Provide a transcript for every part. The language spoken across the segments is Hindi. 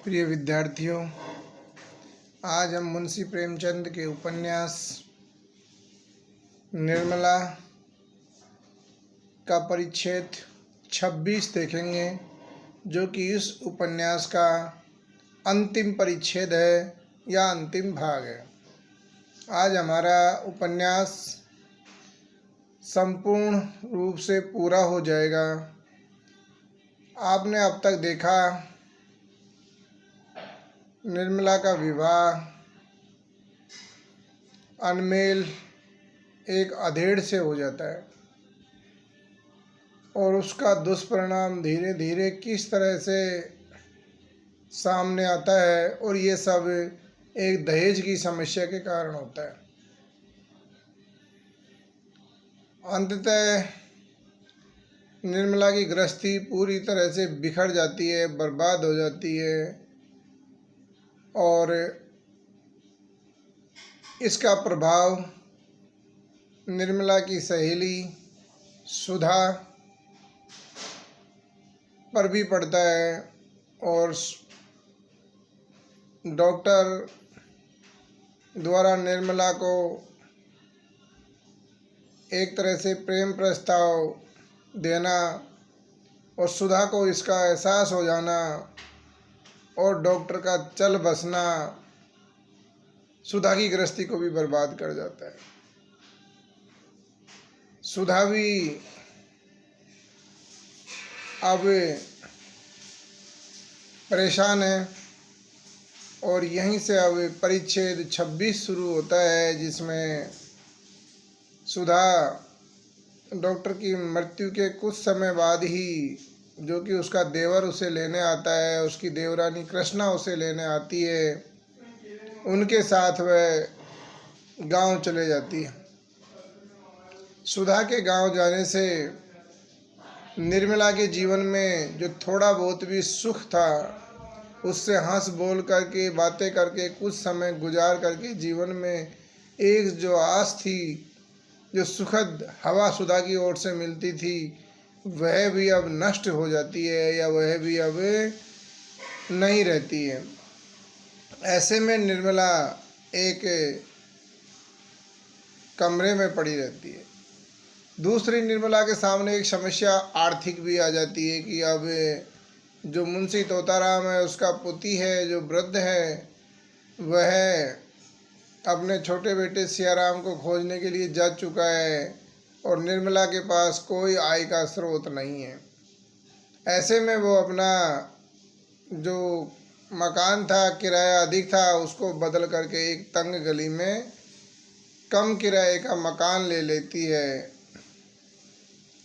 प्रिय विद्यार्थियों, आज हम मुंशी प्रेमचंद के उपन्यास निर्मला का परिच्छेद 26 देखेंगे, जो कि इस उपन्यास का अंतिम परिच्छेद है या अंतिम भाग है। आज हमारा उपन्यास संपूर्ण रूप से पूरा हो जाएगा। आपने अब तक देखा निर्मला का विवाह अनमेल एक अधेड़ से हो जाता है और उसका दुष्परिणाम धीरे धीरे किस तरह से सामने आता है, और ये सब एक दहेज की समस्या के कारण होता है। अंततः निर्मला की गृहस्थी पूरी तरह से बिखर जाती है, बर्बाद हो जाती है, और इसका प्रभाव निर्मला की सहेली सुधा पर भी पड़ता है। और डॉक्टर द्वारा निर्मला को एक तरह से प्रेम प्रस्ताव देना और सुधा को इसका एहसास हो जाना और डॉक्टर का चल बसना सुधा की गृहस्थी को भी बर्बाद कर जाता है। सुधा भी अब परेशान है और यहीं से अब परिच्छेद 26 शुरू होता है, जिसमें सुधा डॉक्टर की मृत्यु के कुछ समय बाद ही, जो कि उसका देवर उसे लेने आता है, उसकी देवरानी कृष्णा उसे लेने आती है, उनके साथ वह गांव चले जाती है। सुधा के गांव जाने से निर्मला के जीवन में जो थोड़ा बहुत भी सुख था, उससे हंस बोल करके बातें करके कुछ समय गुजार करके जीवन में एक जो आस थी, जो सुखद हवा सुधा की ओर से मिलती थी, वह भी अब नष्ट हो जाती है या वह भी अब नहीं रहती है। ऐसे में निर्मला एक कमरे में पड़ी रहती है। दूसरी निर्मला के सामने एक समस्या आर्थिक भी आ जाती है कि अब जो मुंशी तोताराम है, उसका पुती है जो वृद्ध है, वह अपने छोटे बेटे सियाराम को खोजने के लिए जा चुका है और निर्मला के पास कोई आय का स्रोत नहीं है। ऐसे में वो अपना जो मकान था, किराया अधिक था, उसको बदल करके एक तंग गली में कम किराए का मकान ले लेती है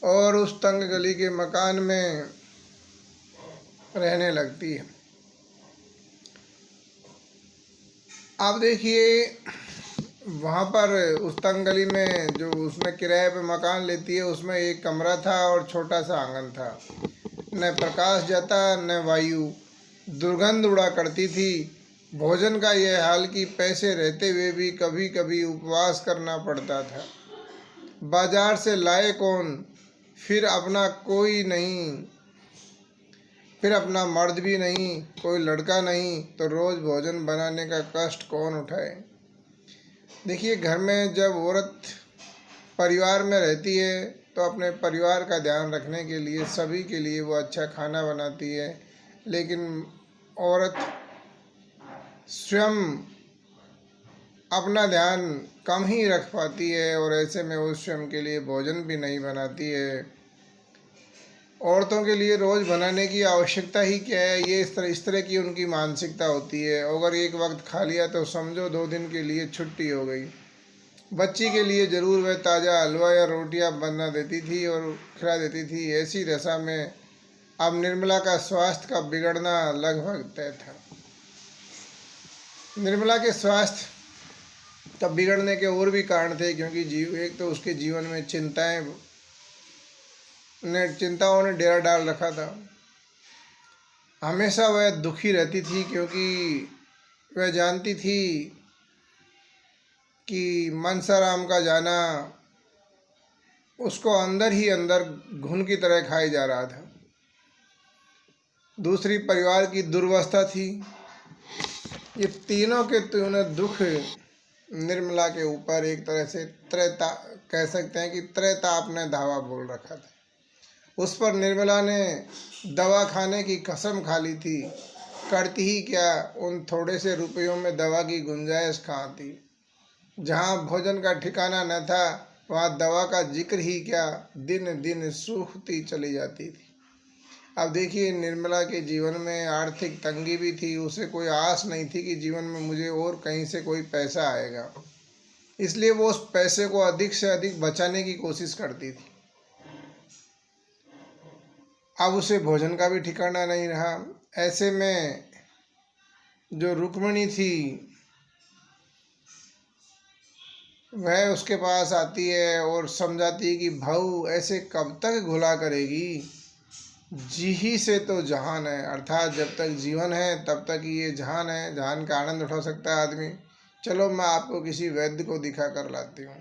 और उस तंग गली के मकान में रहने लगती है। आप देखिए, वहाँ पर उस तंग गली में जो उसमें किराए पे मकान लेती है, उसमें एक कमरा था और छोटा सा आंगन था। न प्रकाश जाता न वायु, दुर्गंध उड़ा करती थी। भोजन का यह हाल कि पैसे रहते हुए भी कभी कभी उपवास करना पड़ता था। बाजार से लाए कौन, फिर अपना कोई नहीं, फिर अपना मर्द भी नहीं, कोई लड़का नहीं, तो रोज़ भोजन बनाने का कष्ट कौन उठाए। देखिए, घर में जब औरत परिवार में रहती है तो अपने परिवार का ध्यान रखने के लिए, सभी के लिए वो अच्छा खाना बनाती है, लेकिन औरत स्वयं अपना ध्यान कम ही रख पाती है और ऐसे में वो स्वयं के लिए भोजन भी नहीं बनाती है। औरतों के लिए रोज़ बनाने की आवश्यकता ही क्या है, ये इस तरह की उनकी मानसिकता होती है। अगर एक वक्त खा लिया तो समझो 2 दिन के लिए छुट्टी हो गई। बच्ची के लिए ज़रूर वह ताज़ा हलवा या रोटियां बना देती थी और खिला देती थी। ऐसी दशा में अब निर्मला का स्वास्थ्य का बिगड़ना लगभग तय था। निर्मला के स्वास्थ्य का बिगड़ने के और भी कारण थे, क्योंकि एक तो उसके जीवन में चिंताओं ने डेरा डाल रखा था। हमेशा वह दुखी रहती थी, क्योंकि वह जानती थी कि मनसाराम का जाना उसको अंदर ही अंदर घुन की तरह खाई जा रहा था। दूसरी परिवार की दुर्वस्था थी। ये तीनों के तीनों दुख निर्मला के ऊपर एक तरह से त्रैता कह सकते हैं कि त्रैताप ने धावा बोल रखा था। उस पर निर्मला ने दवा खाने की कसम खा ली थी। करती ही क्या, उन थोड़े से रुपयों में दवा की गुंजाइश कहाँ थी। जहाँ भोजन का ठिकाना न था वहाँ दवा का जिक्र ही क्या, दिन दिन सूखती चली जाती थी। अब देखिए, निर्मला के जीवन में आर्थिक तंगी भी थी। उसे कोई आस नहीं थी कि जीवन में मुझे और कहीं से कोई पैसा आएगा, इसलिए वो उस पैसे को अधिक से अधिक बचाने की कोशिश करती थी। अब उसे भोजन का भी ठिकाना नहीं रहा। ऐसे में जो रुक्मिणी थी वह उसके पास आती है और समझाती है कि भाऊ ऐसे कब तक घुला करेगी, जी ही से तो जहान है, अर्थात जब तक जीवन है तब तक ये जहान है, जहान का आनंद उठा सकता है आदमी। चलो मैं आपको किसी वैद्य को दिखा कर लाती हूँ।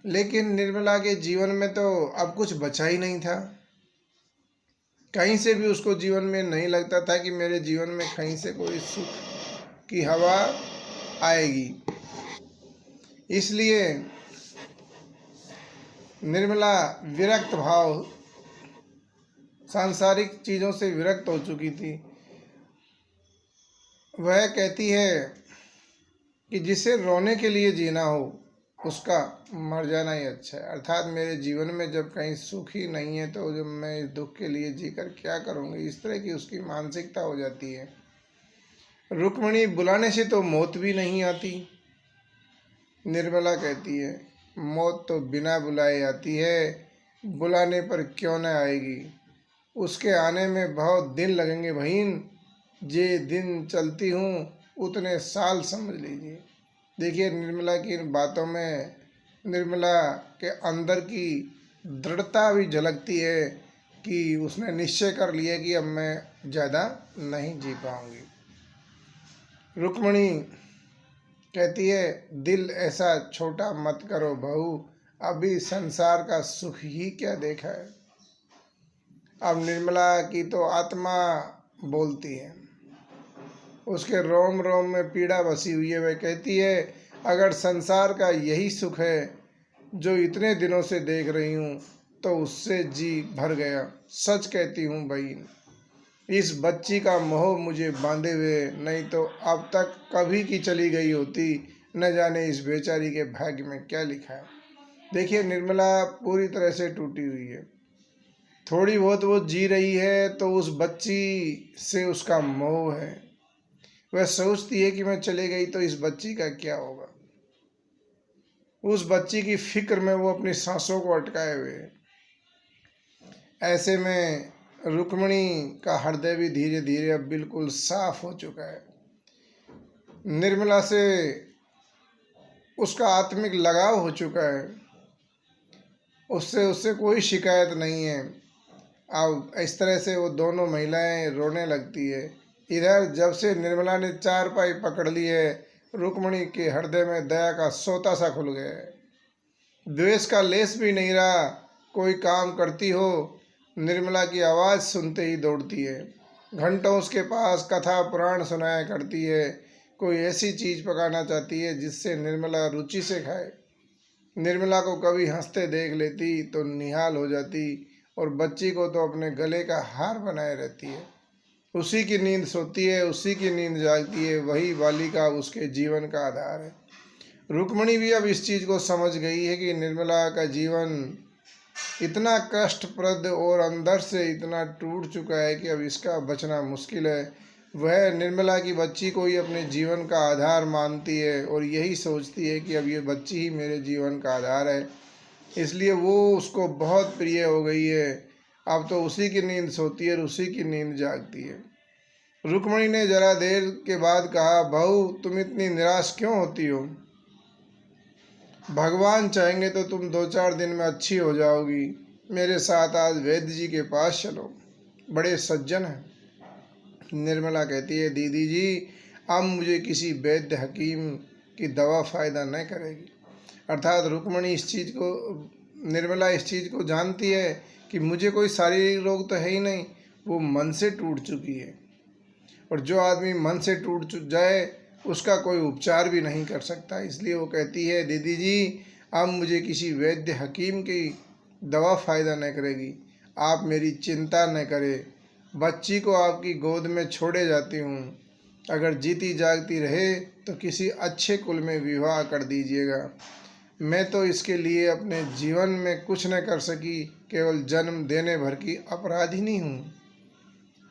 लेकिन निर्मला के जीवन में तो अब कुछ बचा ही नहीं था। कहीं से भी उसको जीवन में नहीं लगता था कि मेरे जीवन में कहीं से कोई सुख की हवा आएगी। इसलिए निर्मला विरक्त भाव, सांसारिक चीज़ों से विरक्त हो चुकी थी। वह कहती है कि जिसे रोने के लिए जीना हो उसका मर जाना ही अच्छा है। अर्थात मेरे जीवन में जब कहीं सुख ही नहीं है तो जब मैं इस दुख के लिए जीकर क्या करूँगी, इस तरह की उसकी मानसिकता हो जाती है। रुक्मिणी बुलाने से तो मौत भी नहीं आती। निर्मला कहती है मौत तो बिना बुलाए आती है, बुलाने पर क्यों न आएगी। उसके आने में बहुत दिन लगेंगे बहन, जे दिन चलती हूँ उतने साल समझ लीजिए। देखिए, निर्मला की इन बातों में निर्मला के अंदर की दृढ़ता भी झलकती है कि उसने निश्चय कर लिया कि अब मैं ज़्यादा नहीं जी पाऊंगी। रुक्मिणी कहती है दिल ऐसा छोटा मत करो बहू, अभी संसार का सुख ही क्या देखा है। अब निर्मला की तो आत्मा बोलती है, उसके रोम रोम में पीड़ा बसी हुई है। वह कहती है अगर संसार का यही सुख है जो इतने दिनों से देख रही हूँ तो उससे जी भर गया। सच कहती हूँ बहन, इस बच्ची का मोह मुझे बांधे हुए, नहीं तो अब तक कभी की चली गई होती। न जाने इस बेचारी के भाग्य में क्या लिखा है। देखिए, निर्मला पूरी तरह से टूटी हुई है। थोड़ी बहुत वो जी रही है तो उस बच्ची से उसका मोह है। वह सोचती है कि मैं चले गई तो इस बच्ची का क्या होगा। उस बच्ची की फिक्र में वो अपनी सांसों को अटकाए हुए है। ऐसे में रुक्मिणी का हृदय भी धीरे धीरे अब बिल्कुल साफ हो चुका है। निर्मला से उसका आत्मिक लगाव हो चुका है। उससे उससे कोई शिकायत नहीं है। अब इस तरह से वो दोनों महिलाएं रोने लगती है। इधर जब से निर्मला ने चारपाई पकड़ ली है, रुक्मिणी के हृदय में दया का सोता सा खुल गया है। द्वेष का लेस भी नहीं रहा। कोई काम करती हो, निर्मला की आवाज़ सुनते ही दौड़ती है। घंटों उसके पास कथा पुराण सुनाया करती है। कोई ऐसी चीज़ पकाना चाहती है जिससे निर्मला रुचि से खाए। निर्मला को कभी हंसते देख लेती तो निहाल हो जाती और बच्ची को तो अपने गले का हार बनाए रहती है। उसी की नींद सोती है, उसी की नींद जागती है। वही बालिका उसके जीवन का आधार है। रुक्मिणी भी अब इस चीज़ को समझ गई है कि निर्मला का जीवन इतना कष्टप्रद और अंदर से इतना टूट चुका है कि अब इसका बचना मुश्किल है। वह निर्मला की बच्ची को ही अपने जीवन का आधार मानती है और यही सोचती है कि अब ये बच्ची ही मेरे जीवन का आधार है, इसलिए वो उसको बहुत प्रिय हो गई है। अब तो उसी की नींद सोती है और उसी की नींद जागती है। रुक्मिणी ने जरा देर के बाद कहा बहू तुम इतनी निराश क्यों होती हो। भगवान चाहेंगे तो तुम 2-4 दिन में अच्छी हो जाओगी। मेरे साथ आज वैद्य जी के पास चलो, बड़े सज्जन हैं। निर्मला कहती है दीदी जी अब मुझे किसी वैद्य हकीम की दवा फ़ायदा नहीं करेगी। अर्थात रुक्मिणी इस चीज़ को, निर्मला इस चीज़ को जानती है कि मुझे कोई शारीरिक रोग तो है ही नहीं, वो मन से टूट चुकी है। और जो आदमी मन से टूट जाए उसका कोई उपचार भी नहीं कर सकता। इसलिए वो कहती है, दीदी जी अब मुझे किसी वैद्य हकीम की दवा फ़ायदा न करेगी, आप मेरी चिंता न करें, बच्ची को आपकी गोद में छोड़े जाती हूँ, अगर जीती जागती रहे तो किसी अच्छे कुल में विवाह कर दीजिएगा। मैं तो इसके लिए अपने जीवन में कुछ न कर सकी, केवल जन्म देने भर की अपराधिनी हूँ।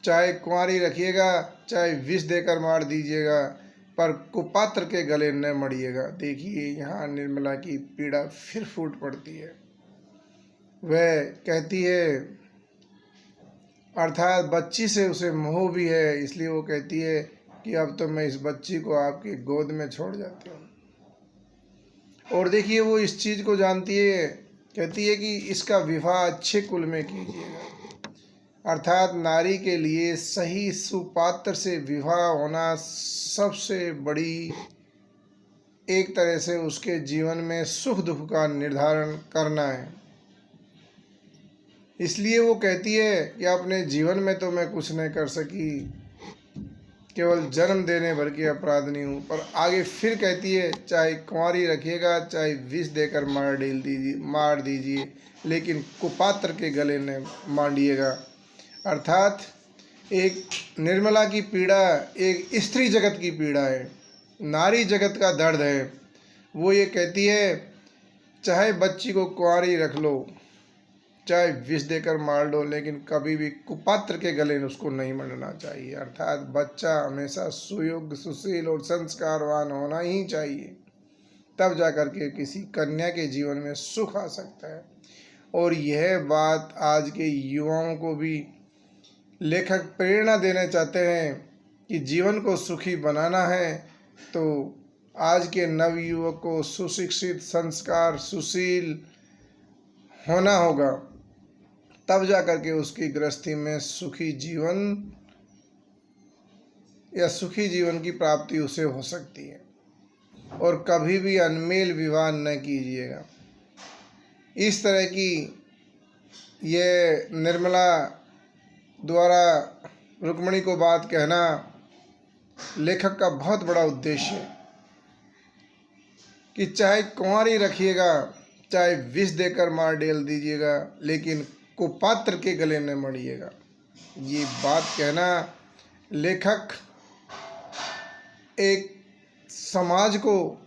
चाहे कुंवारी रखिएगा, चाहे विष देकर मार दीजिएगा, पर कुपात्र के गले न मरिएगा। देखिए यहाँ निर्मला की पीड़ा फिर फूट पड़ती है। वह कहती है, अर्थात बच्ची से उसे मोह भी है, इसलिए वो कहती है कि अब तो मैं इस बच्ची को आपकी गोद में छोड़ जाती हूँ। और देखिए वो इस चीज़ को जानती है, कहती है कि इसका विवाह अच्छे कुल में कीजिएगा। अर्थात नारी के लिए सही सुपात्र से विवाह होना सबसे बड़ी, एक तरह से उसके जीवन में सुख दुख का निर्धारण करना है। इसलिए वो कहती है कि अपने जीवन में तो मैं कुछ नहीं कर सकी, केवल जन्म देने भर की अपराधनी हूँ। पर आगे फिर कहती है, चाहे कुंवारी रखिएगा, चाहे विष देकर मार दीजिए, लेकिन कुपात्र के गले न मांडिएगा। अर्थात एक निर्मला की पीड़ा एक स्त्री जगत की पीड़ा है, नारी जगत का दर्द है। वो ये कहती है, चाहे बच्ची को कुंवारी रख लो, चाहे विष देकर मार दो, लेकिन कभी भी कुपात्र के गले उसको नहीं मरना चाहिए। अर्थात बच्चा हमेशा सुयोग्य, सुशील और संस्कारवान होना ही चाहिए, तब जाकर के किसी कन्या के जीवन में सुख आ सकता है। और यह बात आज के युवाओं को भी लेखक प्रेरणा देना चाहते हैं कि जीवन को सुखी बनाना है तो आज के नवयुवक को सुशिक्षित, संस्कार, सुशील होना होगा, तब जाकर के उसकी गृहस्थी में सुखी जीवन या सुखी जीवन की प्राप्ति उसे हो सकती है। और कभी भी अनमेल विवाह न कीजिएगा। इस तरह की ये निर्मला द्वारा रुक्मिणी को बात कहना लेखक का बहुत बड़ा उद्देश्य है कि चाहे कुंवारी रखिएगा, चाहे विष देकर मार डाल दीजिएगा, लेकिन कुपात्र के गले न मरिएगा। ये बात कहना लेखक एक समाज को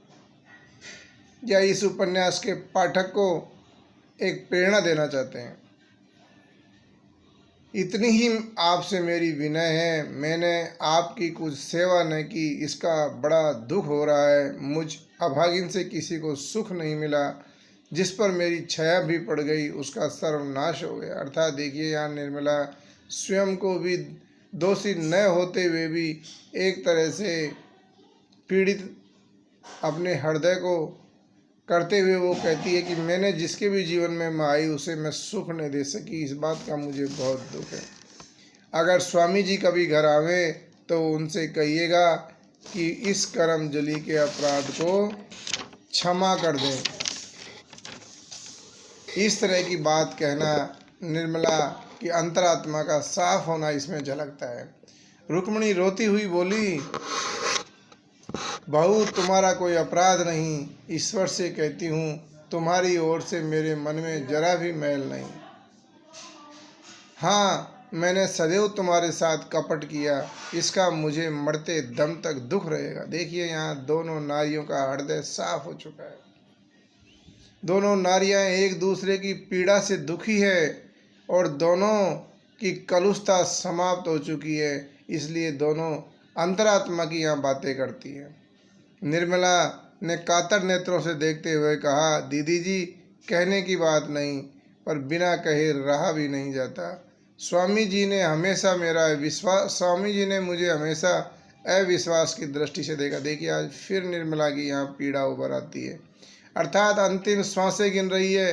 या इस उपन्यास के पाठक को एक प्रेरणा देना चाहते हैं। इतनी ही आपसे मेरी विनय है, मैंने आपकी कुछ सेवा न की, इसका बड़ा दुख हो रहा है। मुझ अभागिन से किसी को सुख नहीं मिला, जिस पर मेरी छाया भी पड़ गई उसका सर्वनाश हो गया। अर्थात देखिए यहाँ निर्मला स्वयं को भी दोषी न होते हुए भी एक तरह से पीड़ित अपने हृदय को करते हुए वो कहती है कि मैंने जिसके भी जीवन में मैं आई उसे मैं सुख नहीं दे सकी, इस बात का मुझे बहुत दुख है। अगर स्वामी जी कभी घर आवे तो उनसे कहिएगा कि इस करमजली के अपराध को क्षमा कर दें। इस तरह की बात कहना निर्मला की अंतरात्मा का साफ होना इसमें झलकता है। रुक्मिणी रोती हुई बोली, बहू तुम्हारा कोई अपराध नहीं, ईश्वर से कहती हूँ तुम्हारी ओर से मेरे मन में जरा भी मैल नहीं। हाँ, मैंने सदैव तुम्हारे साथ कपट किया, इसका मुझे मरते दम तक दुख रहेगा। देखिए यहाँ दोनों नारियों का हृदय साफ हो चुका है। दोनों नारियां एक दूसरे की पीड़ा से दुखी है और दोनों की कलुषता समाप्त हो चुकी है, इसलिए दोनों अंतरात्मा की यहाँ बातें करती है। निर्मला ने कातर नेत्रों से देखते हुए कहा, दीदी जी कहने की बात नहीं, पर बिना कहे रहा भी नहीं जाता। स्वामी जी ने मुझे हमेशा अविश्वास की दृष्टि से देखा। देखिए आज फिर निर्मला की यहाँ पीड़ा उभर आती है। अर्थात अंतिम श्वासें गिन रही है,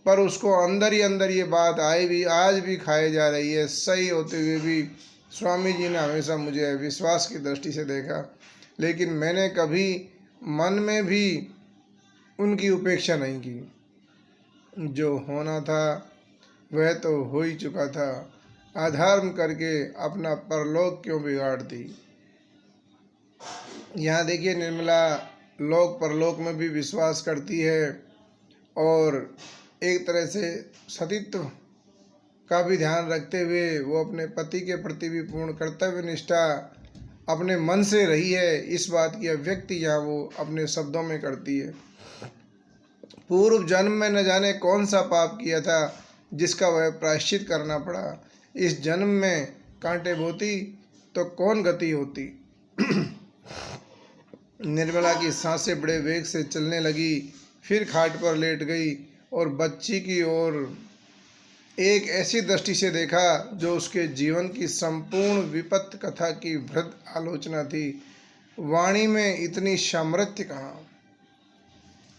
पर उसको अंदर ही अंदर ये बात आज भी खाई जा रही है। सही होते हुए भी स्वामी जी ने हमेशा मुझे विश्वास की दृष्टि से देखा, लेकिन मैंने कभी मन में भी उनकी उपेक्षा नहीं की। जो होना था वह तो हो ही चुका था, अधर्म करके अपना परलोक क्यों बिगाड़ दी। यहाँ देखिए निर्मला लोक परलोक में भी विश्वास करती है और एक तरह से सतीत्व का भी ध्यान रखते हुए वो अपने पति के प्रति भी पूर्ण कर्तव्य निष्ठा अपने मन से रही है, इस बात की अभिव्यक्ति यहाँ वो अपने शब्दों में करती है। पूर्व जन्म में न जाने कौन सा पाप किया था जिसका वह प्रायश्चित करना पड़ा। इस जन्म में कांटे बोती तो कौन गति होती। निर्मला की सांसें बड़े वेग से चलने लगी, फिर खाट पर लेट गई और बच्ची की ओर एक ऐसी दृष्टि से देखा जो उसके जीवन की संपूर्ण विपत्त कथा की वृहद आलोचना थी। वाणी में इतनी सामर्थ्य कहाँ।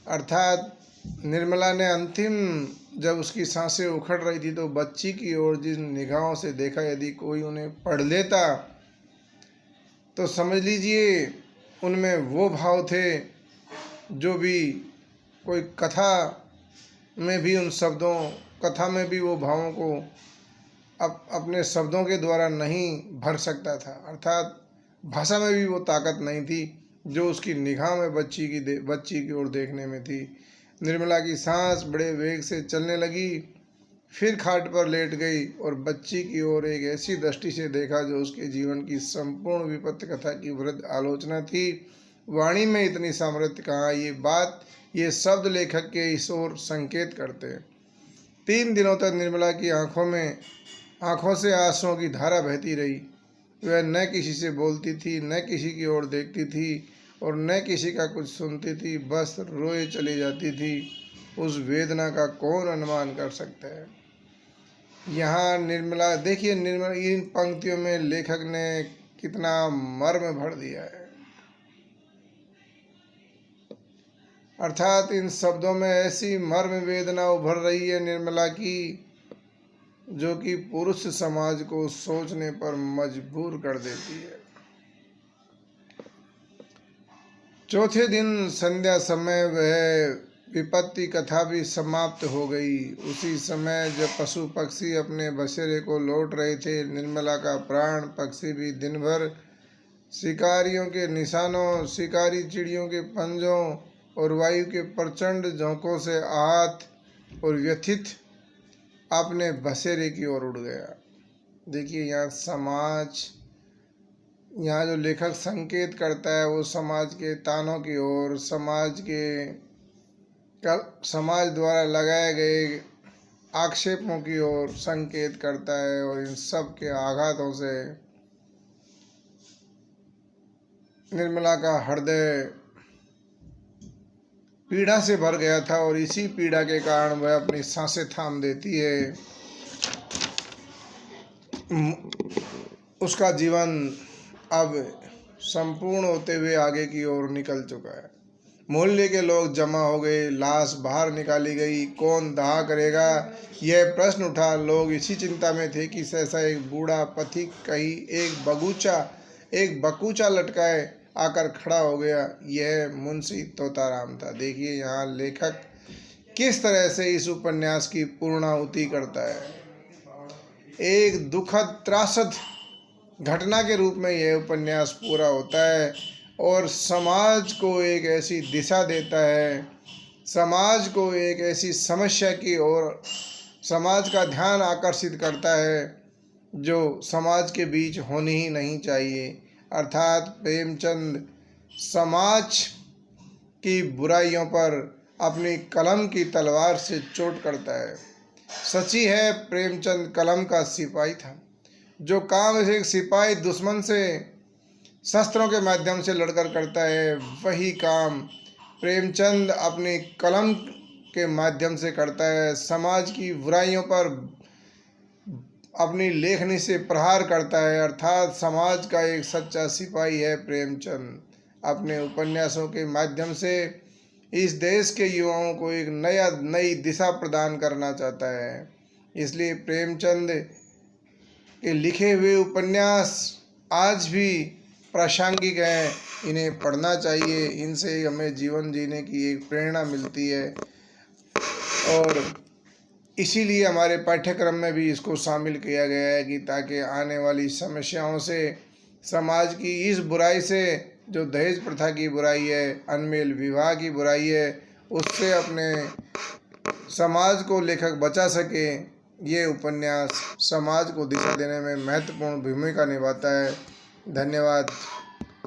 अर्थात निर्मला ने अंतिम जब उसकी सांसें उखड़ रही थी तो बच्ची की ओर जिन निगाहों से देखा, यदि कोई उन्हें पढ़ लेता तो समझ लीजिए उनमें वो भाव थे जो भी कोई कथा में भी उन शब्दों कथा में भी वो भावों को अपने शब्दों के द्वारा नहीं भर सकता था। अर्थात भाषा में भी वो ताकत नहीं थी जो उसकी निगाह में बच्ची की ओर देखने में थी। निर्मला की सांस बड़े वेग से चलने लगी, फिर खाट पर लेट गई और बच्ची की ओर एक ऐसी दृष्टि से देखा जो उसके जीवन की संपूर्ण विपत्ति कथा की वृहद आलोचना थी। वाणी में इतनी सामर्थ्य कहाँ। ये शब्द लेखक के इस ओर संकेत करते हैं। 3 दिनों तक निर्मला की आंखों से आंसुओं की धारा बहती रही। वह न किसी से बोलती थी, न किसी की ओर देखती थी और न किसी का कुछ सुनती थी, बस रोए चली जाती थी। उस वेदना का कौन अनुमान कर सकता है। यहाँ निर्मला देखिए, निर्मला इन पंक्तियों में लेखक ने कितना मर्म भर दिया है। अर्थात इन शब्दों में ऐसी मर्म वेदना उभर रही है निर्मला की जो कि पुरुष समाज को सोचने पर मजबूर कर देती है। चौथे दिन संध्या समय वह विपत्ति कथा भी समाप्त हो गई। उसी समय जब पशु पक्षी अपने बसेरे को लौट रहे थे, निर्मला का प्राण पक्षी भी दिन भर शिकारियों के निशानों, शिकारी चिड़ियों के पंजों और वायु के प्रचंड झोंकों से आहत और व्यथित अपने बसेरे की ओर उड़ गया। देखिए यहाँ जो लेखक संकेत करता है वो समाज के तानों की ओर, समाज द्वारा लगाए गए आक्षेपों की ओर संकेत करता है और इन सब के आघातों से निर्मला का हृदय पीड़ा से भर गया था और इसी पीड़ा के कारण वह अपनी सांसें थाम देती है। उसका जीवन अब संपूर्ण होते हुए आगे की ओर निकल चुका है। मोहल्ले के लोग जमा हो गए, लाश बाहर निकाली गई, कौन दाह करेगा यह प्रश्न उठा। लोग इसी चिंता में थे कि सहसा एक बूढ़ा पथिक कहीं एक बकूचा लटकाए आकर खड़ा हो गया। यह मुंशी तोताराम था। देखिए यहाँ लेखक किस तरह से इस उपन्यास की पूर्णाहुति करता है। एक दुखद त्रासद घटना के रूप में यह उपन्यास पूरा होता है और समाज को एक ऐसी दिशा देता है, समाज को एक ऐसी समस्या की ओर समाज का ध्यान आकर्षित करता है जो समाज के बीच होनी ही नहीं चाहिए। अर्थात प्रेमचंद समाज की बुराइयों पर अपनी कलम की तलवार से चोट करता है। सच्ची है, प्रेमचंद कलम का सिपाही था। जो काम एक सिपाही दुश्मन से शस्त्रों के माध्यम से लड़कर करता है, वही काम प्रेमचंद अपनी कलम के माध्यम से करता है। समाज की बुराइयों पर अपनी लेखनी से प्रहार करता है। अर्थात समाज का एक सच्चा सिपाही है प्रेमचंद। अपने उपन्यासों के माध्यम से इस देश के युवाओं को एक नई दिशा प्रदान करना चाहता है। इसलिए प्रेमचंद के लिखे हुए उपन्यास आज भी प्रासंगिक हैं, इन्हें पढ़ना चाहिए। इनसे हमें जीवन जीने की एक प्रेरणा मिलती है और इसीलिए हमारे पाठ्यक्रम में भी इसको शामिल किया गया है कि ताकि आने वाली समस्याओं से, समाज की इस बुराई से, जो दहेज प्रथा की बुराई है, अनमेल विवाह की बुराई है, उससे अपने समाज को लेखक बचा सके। ये उपन्यास समाज को दिशा देने में महत्वपूर्ण भूमिका निभाता है। धन्यवाद।